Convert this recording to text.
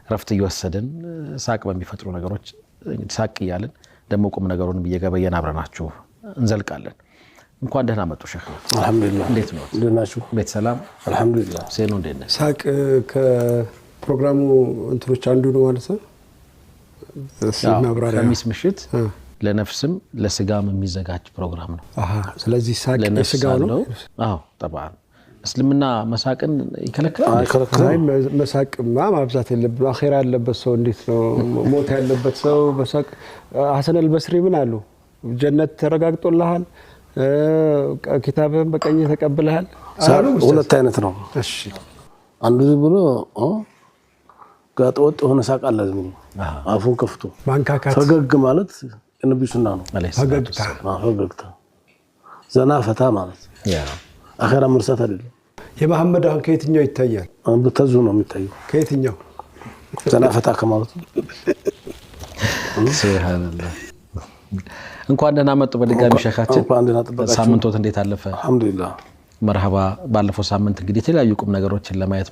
ረፍት እየወሰድን ሳቅ በሚፈጥሩ ነገሮች ሳቅ ይያልን ደሞ ቁም ነገሩን በየገበየን አብረናችሁ እንዘልቃለን እንኳን ደህና መጡ ሼክ አልহামዱሊላህ እንዴት ነው ደህናችሁ ቤት ሰላም አልহামዱሊላህ ሴኑ እንዴት ነው ሳቅ ከፕሮግራሙ እንትሮች አንዱ ነው ማለት ነው ሲናብራራ ከሚስ ምሽት ለነፍስም ለስጋም የሚዘጋጅ ፕሮግራም ነው ስለዚህ ሳቅ ለስጋው ነው አዎ طبعا እስልምና መሳቅን ይከለክላል አይ መሳቅማ ማብዛት የለብን አኺራ ያለበት ሰው እንዴት ነው ሞት ያለበት ሰው በሳቅ ሐሰን አልበስሪ ምን አሉ ጀነት ተረጋግጦልሃል ኪታብህን በቀኝ ተቀብለሃል ሁለት አይነት ነው እሺ አንዱ ብሎ ጋጠወጥ ሆነ ሳቅ አለ ዝም አፉን ከፍቶ ማንካካት ፈገግ ማለት የነብዩ ሱና ነው ፈገግታ ዘና ፈታ ማለት ያ አኺራ መርሳት አይደለም የመሐመድ አሁን ከየትኛው ይታያል በተዙ ነው የሚታየው ከየትኛው ዘና ፈታ ከማለት ሱብሃንአላህ እንኳን ደህና መጡ በድጋሚ ሸኻችን ሳምንቶት እንዴት አለፈ አልহামዱሊላህ መርሐባ ባለፈው ሳምንት እንግዲህ የተለያዩ ቁም ነገሮችን ለማየት